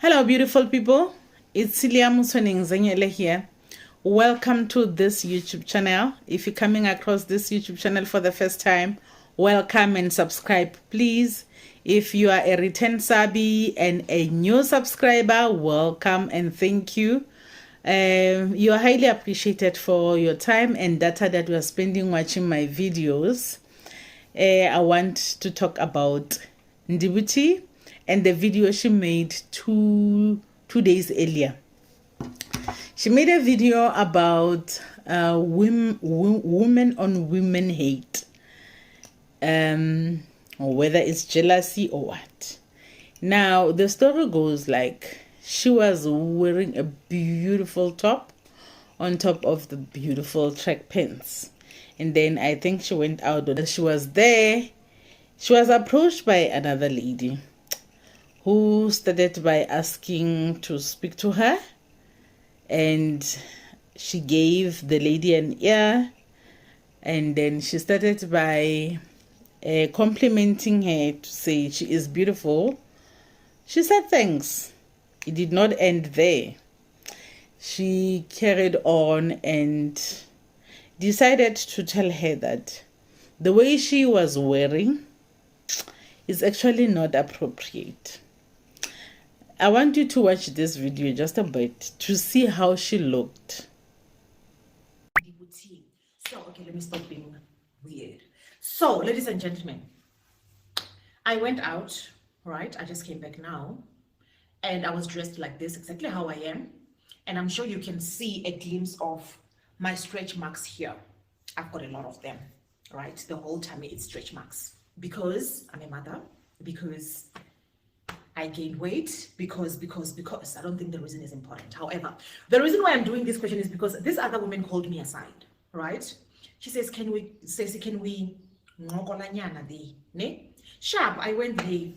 Hello, beautiful people. It's Celia Musoningzanyele here. Welcome to this YouTube channel. If you're coming across this YouTube channel for the first time, welcome and subscribe, please. If you are a return subby and a new subscriber, welcome and thank you. You are highly appreciated for your time and data that you are spending watching my videos. I want to talk about Ndivhu T and the video she made two days earlier. She made a video about women on women hate, or whether it's jealousy or what. Now the story goes like she was wearing a beautiful top on top of the beautiful track pants, and then I think she went out. She was there. She was approached by another lady who started by asking to speak to her, and she gave the lady an ear, and then she started by complimenting her to say she is beautiful. She said thanks. It did not end there. She carried on and decided to tell her that the way she was wearing is actually not appropriate. I want you to watch this video just a bit to see how she looked. So, okay, let me stop being weird. So, ladies and gentlemen, I went out, right? I just came back now, and I was dressed like this, exactly how I am. And I'm sure you can see a glimpse of my stretch marks here. I've got a lot of them, right? The whole time it's stretch marks because I'm a mother, because I gained weight, because I don't think the reason is important. However, the reason why I'm doing this question is because this other woman called me aside, right? She says, can we ne? Sharp, I went there,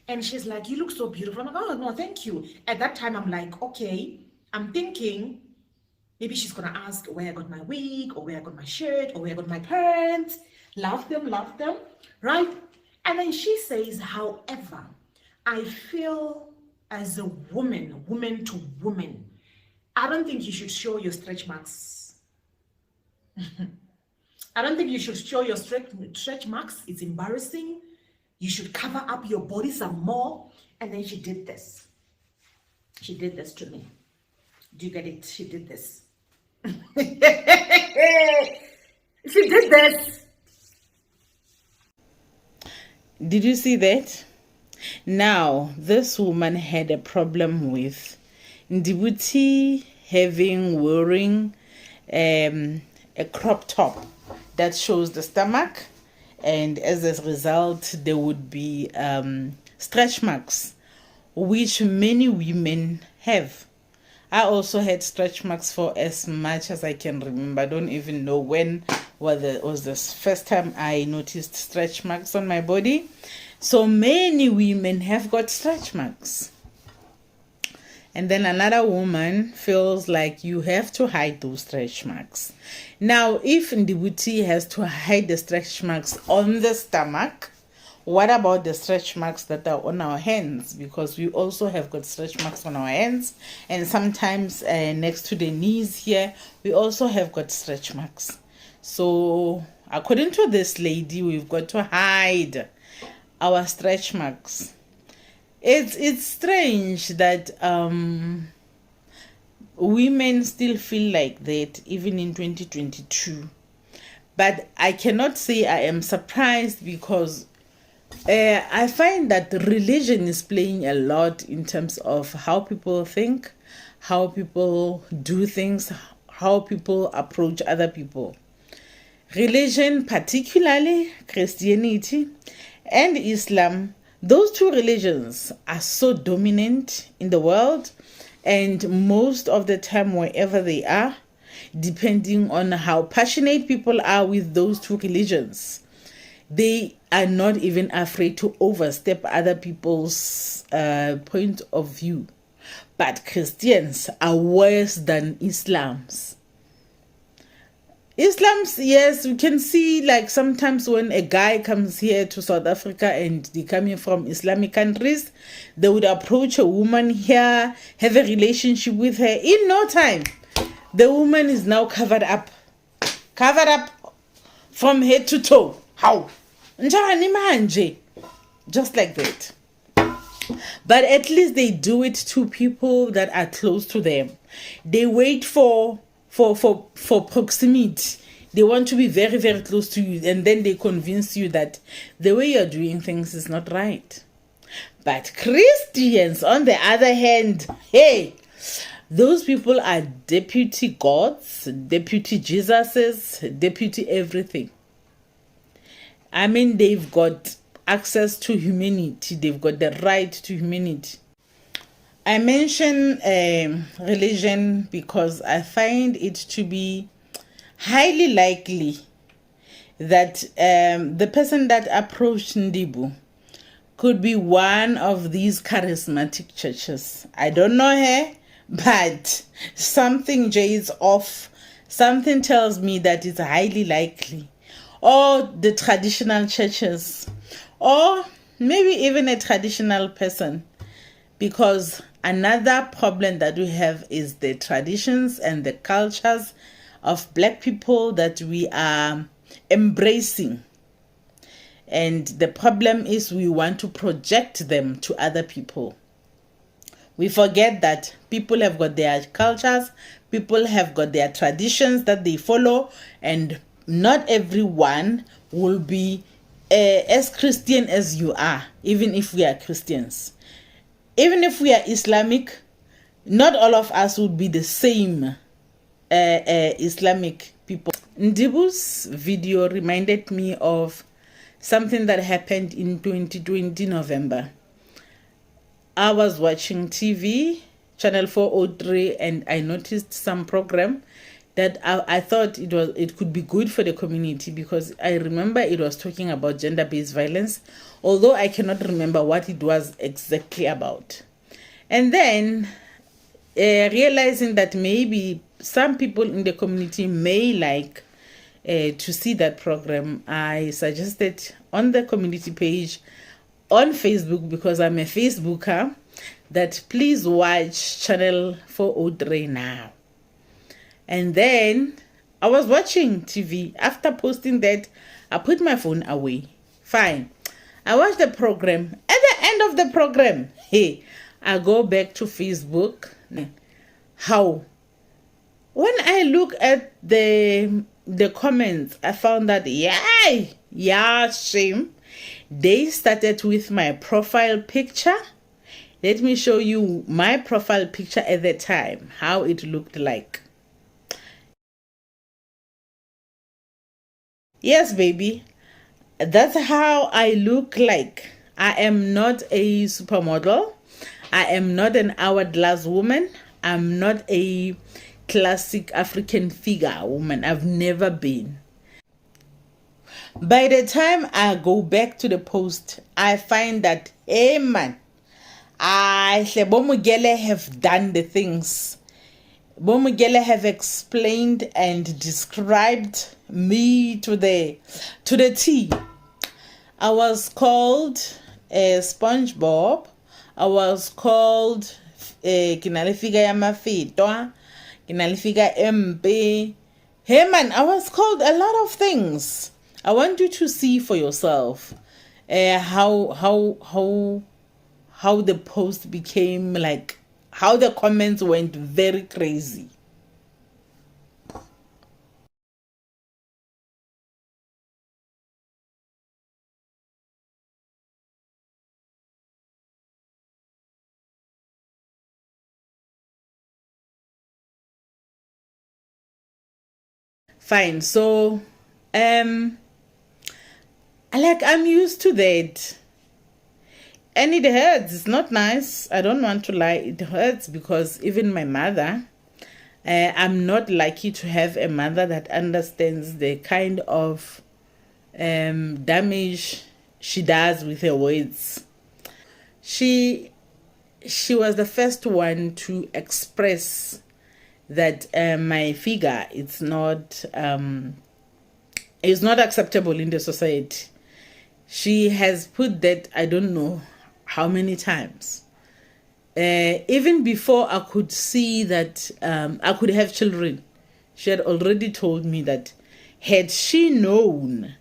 and she's like, you look so beautiful. I'm like, oh no, thank you. At that time, I'm like, okay, I'm thinking maybe she's gonna ask where I got my wig, or where I got my shirt, or where I got my pants. Love them, right? And then she says, however, I feel as a woman to woman, I don't think you should show your stretch marks. I don't think you should show your stretch marks. It's embarrassing. You should cover up your body some more. And then she did this. She did this to me. Do you get it? She did this. She did this. Did you see that? Now, this woman had a problem with Ndivhu T wearing a crop top that shows the stomach, and as a result there would be stretch marks, which many women have. I also had stretch marks for as much as I can remember. I don't even know when was the first time I noticed stretch marks on my body. So many women have got stretch marks. And then another woman feels like you have to hide those stretch marks. Now, if Ndivhu T has to hide the stretch marks on the stomach, what about the stretch marks that are on our hands? Because we also have got stretch marks on our hands, and sometimes next to the knees here, we also have got stretch marks. So according to this lady, we've got to hide our stretch marks. It's strange that women still feel like that even in 2022, but I cannot say I am surprised, because I find that religion is playing a lot in terms of how people think, how people do things, how people approach other people. Religion, particularly Christianity and Islam, those two religions are so dominant in the world, and most of the time, wherever they are, depending on how passionate people are with those two religions, they are not even afraid to overstep other people's point of view. But Christians are worse than Islams. Islam's, yes, we can see like sometimes when a guy comes here to South Africa and they coming from Islamic countries, they would approach a woman here, have a relationship with her. In no time, the woman is now covered up from head to toe. How? Njani manje? Just like that. But at least they do it to people that are close to them. They wait for proximity. They want to be very, very close to you, and then they convince you that the way you're doing things is not right. But Christians, on the other hand, hey, those people are deputy gods, deputy Jesuses, deputy everything. I mean, they've got access to humanity. They've got the right to humanity. I mention religion because I find it to be highly likely that the person that approached Ndivhu could be one of these charismatic churches. I don't know her, but something jades off. Something tells me that it's highly likely. Or the traditional churches, or maybe even a traditional person, because another problem that we have is the traditions and the cultures of Black people that we are embracing. And the problem is we want to project them to other people. We forget that people have got their cultures, people have got their traditions that they follow, and not everyone will be as Christian as you are, even if we are Christians. Even if we are Islamic, not all of us would be the same Islamic people. Ndivhu's video reminded me of something that happened in 2020 November. I was watching TV, channel 403, and I noticed some program that I thought it could be good for the community, because I remember it was talking about gender-based violence, although I cannot remember what it was exactly about. And then realizing that maybe some people in the community may like to see that program, I suggested on the community page on Facebook, because I'm a Facebooker, that please watch channel 403 now. And then I was watching TV. After posting that, I put my phone away. Fine. I watched the program. At the end of the program, hey, I go back to Facebook. How? When I look at the comments, I found that, shame. They started with my profile picture. Let me show you my profile picture at the time, how it looked like. Yes, baby, that's how I look like. I am not a supermodel. I am not an hourglass woman. I'm not a classic African figure woman. I've never been. By the time I go back to the post, I find that, hey man, Bomugele have done the things. Bomugele have explained and described me to the T. I was called SpongeBob. I was called Kinalifiga Yamafitwa, Kinalifiga MP. Hey man, I was called a lot of things. I want you to see for yourself how the post became, like, how the comments went very crazy. Fine, so I'm used to that. And it hurts. It's not nice. I don't want to lie. It hurts because even my mother, I'm not lucky to have a mother that understands the kind of damage she does with her words. She was the first one to express that my figure is not acceptable in the society. She has put that, I don't know how many times. Even before I could see that I could have children, she had already told me that had she known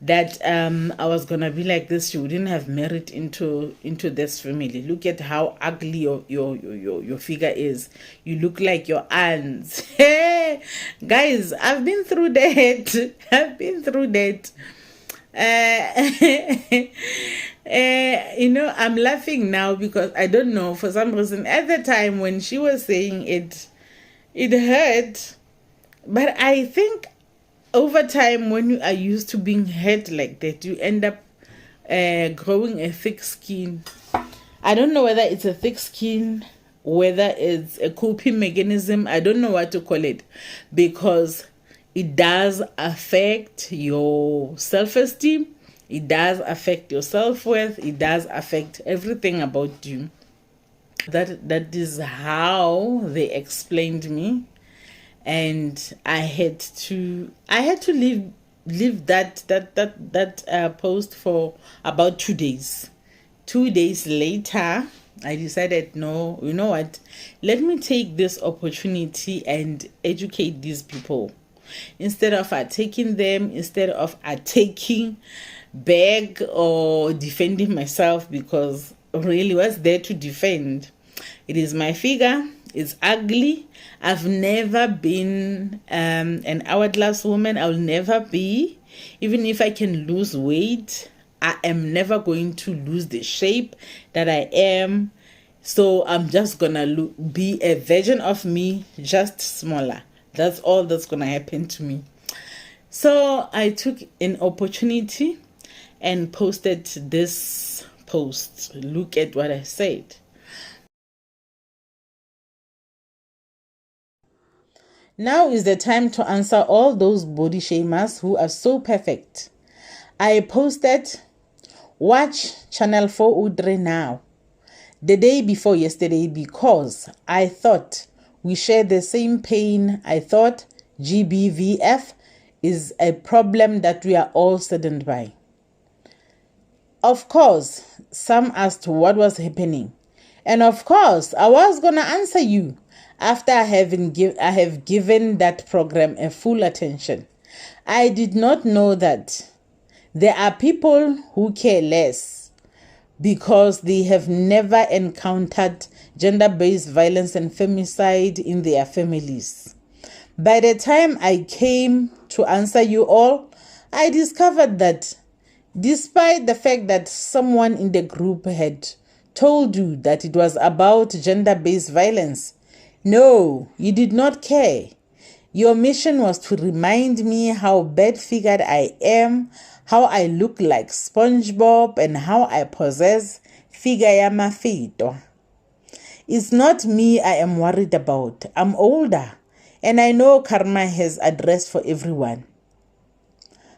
that I was gonna be like this, she wouldn't have married into this family. Look at how ugly your figure is. You look like your aunts. Hey, guys, I've been through that. I've been through that. I'm laughing now because I don't know, for some reason at the time when she was saying it hurt. But I think over time, when you are used to being hurt like that, you end up growing a thick skin. I don't know whether it's a thick skin, whether it's a coping mechanism. I don't know what to call it, because it does affect your self-esteem. It does affect your self-worth. It does affect everything about you. That is how they explained me, and I had to leave that post for about 2 days. 2 days later, I decided, no, you know what? Let me take this opportunity and educate these people. Instead of attacking them, instead of attacking back or defending myself, because really what's there to defend? It is my figure. It's ugly. I've never been an hourglass woman. I'll never be. Even if I can lose weight, I am never going to lose the shape that I am. So I'm just gonna be a version of me, just smaller. That's all that's gonna happen to me. So I took an opportunity and posted this post. Look at what I said. Now is the time to answer all those body shamers who are so perfect. I posted, watch Channel 403 now, the day before yesterday, because I thought we share the same pain. I thought GBVF is a problem that we are all saddened by. Of course, some asked what was happening. And of course, I was going to answer you after I have given that program a full attention. I did not know that there are people who care less because they have never encountered gender-based violence and femicide in their families. By the time I came to answer you all, I discovered that despite the fact that someone in the group had told you that it was about gender-based violence, no, you did not care. Your mission was to remind me how bad-figured I am, how I look like SpongeBob, and how I possess figure ya mafito. It's not me I am worried about. I'm older, and I know karma has address for everyone.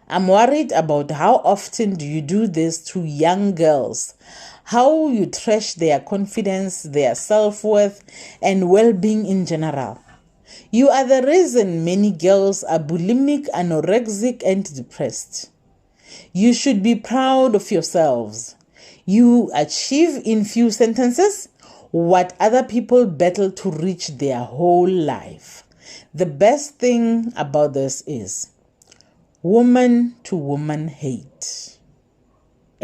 I'm worried about how often do you do this to young girls, how you trash their confidence, their self-worth, and well-being in general. You are the reason many girls are bulimic, anorexic, and depressed. You should be proud of yourselves. You achieve in few sentences what other people battle to reach their whole life. The best thing about this is woman to woman hate.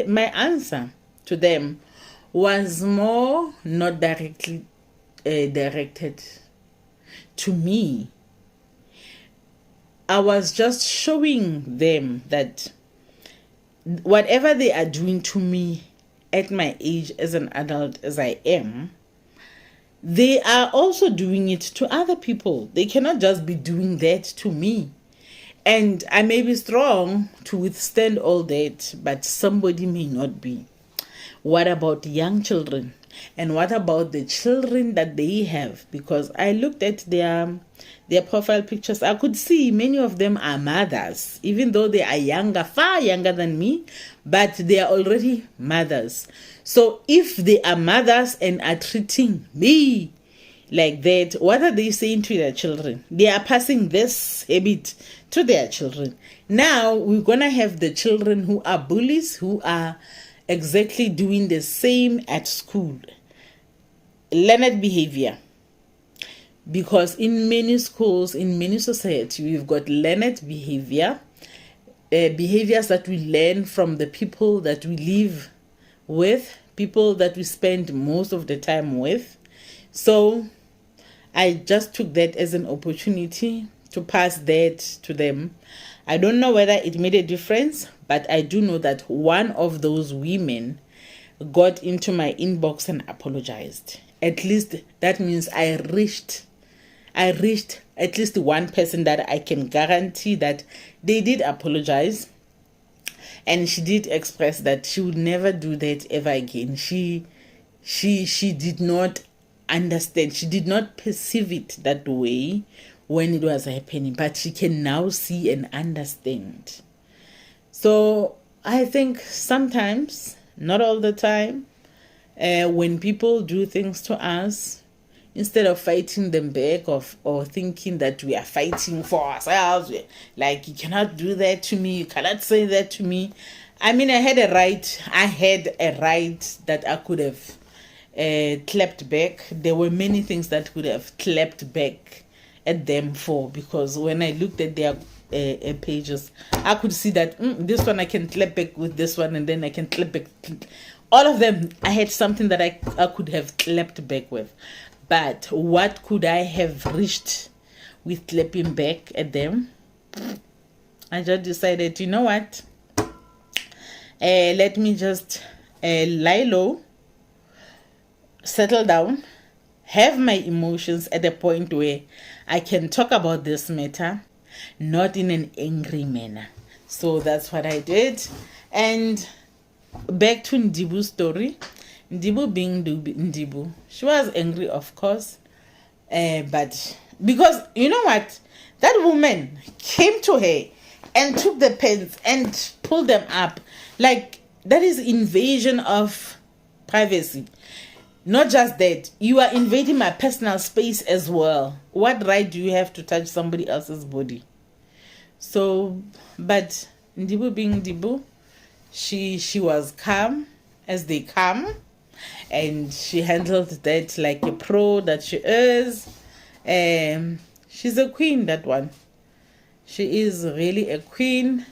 My answer to them was more not directly directed to me. I was just showing them that whatever they are doing to me at my age as an adult as I am, they are also doing it to other people. They cannot just be doing that to me. And I may be strong to withstand all that, but somebody may not be. What about young children? And what about the children that they have? Because I looked at their profile pictures. I could see many of them are mothers, even though they are younger, far younger than me, but they are already mothers. So if they are mothers and are treating me like that, what are they saying to their children? They are passing this habit to their children. Now we're gonna have the children who are bullies, who are exactly doing the same at school. Learned behavior. Because in many schools, in many society, we've got learned behavior, behaviors that we learn from the people that we live with, people that we spend most of the time with. So I just took that as an opportunity to pass that to them. I don't know whether it made a difference, but I do know that one of those women got into my inbox and apologized. At least that means I reached at least one person that I can guarantee that they did apologize. And she did express that she would never do that ever again. She did not understand. She did not perceive it that way when it was happening, but she can now see and understand. So I think sometimes, not all the time, when people do things to us, instead of fighting them back or thinking that we are fighting for ourselves, like, you cannot do that to me, you cannot say that to me. I mean, I had a right that I could have clapped back. There were many things that could have clapped back at them for, because when I looked at their pages, I could see that this one I can clap back with this one, and then I can clap back. All of them, I had something that I could have clapped back with. But what could I have reached with clapping back at them? I just decided, you know what? Let me just lie low, settle down, have my emotions at a point where I can talk about this matter, not in an angry manner. So that's what I did. And back to Ndivhu's story. Ndivhu being Ndivhu, she was angry, of course, but because, you know what, that woman came to her and took the pens and pulled them up. Like, that is invasion of privacy. Not just that, you are invading my personal space as well. What right do you have to touch somebody else's body? So, but Ndivhu being Ndivhu, she was calm as they come. And she handled that like a pro that she is. She's a queen, that one. She is really a queen.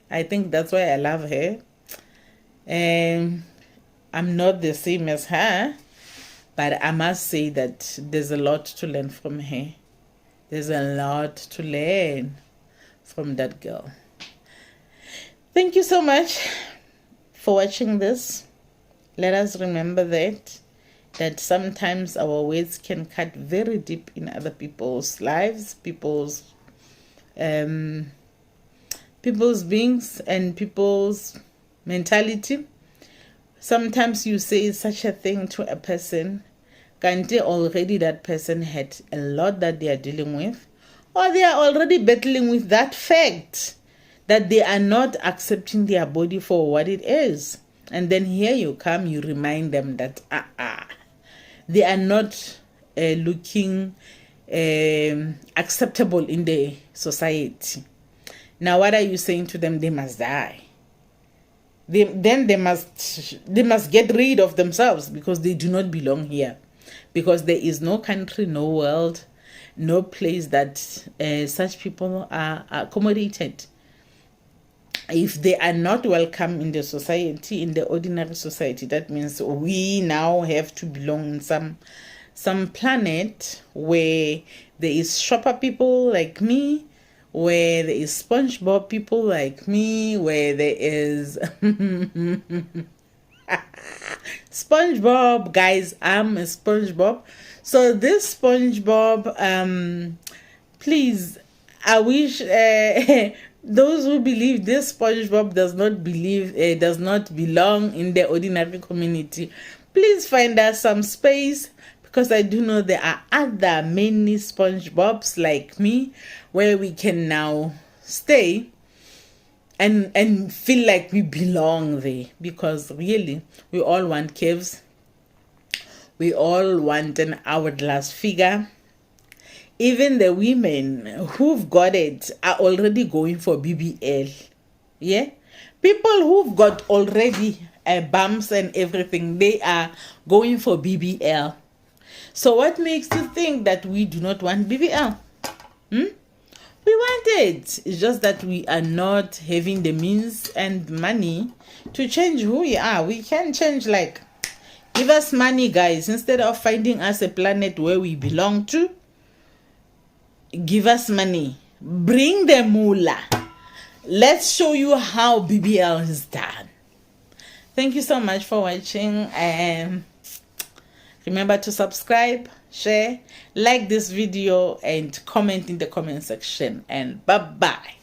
I think that's why I love her. I'm not the same as her, but I must say that there's a lot to learn from her. There's a lot to learn from that girl. Thank you so much for watching this. Let us remember that sometimes our words can cut very deep in other people's lives, people's beings and people's mentality. Sometimes you say such a thing to a person, Kante already that person had a lot that they are dealing with, or they are already battling with that fact that they are not accepting their body for what it is. And then here you come, you remind them that they are not looking acceptable in the society. Now, what are you saying to them? They must die. They must get rid of themselves, because they do not belong here. Because there is no country, no world, no place that such people are accommodated. If they are not welcome in the society, in the ordinary society, that means we now have to belong in some planet where there is shopper people like me, where there is SpongeBob people like me, where there is SpongeBob, guys, I'm a SpongeBob. So this SpongeBob, please, I wish those who believe this SpongeBob does not belong in the ordinary community, please find us some space, because I do know there are other many SpongeBobs like me where we can now stay and feel like we belong there, because really we all want caves, We all want an hourglass figure. Even the women who've got it are already going for BBL. Yeah? People who've got already bumps and everything, they are going for BBL. So what makes you think that we do not want BBL? We want it. It's just that we are not having the means and money to change who we are. We can change, like, give us money, guys. Instead of finding us a planet where we belong to, give us money. Bring the moolah. Let's show you how BBL is done. Thank you so much for watching, and remember to subscribe, share, like this video, and comment in the comment section. And bye bye.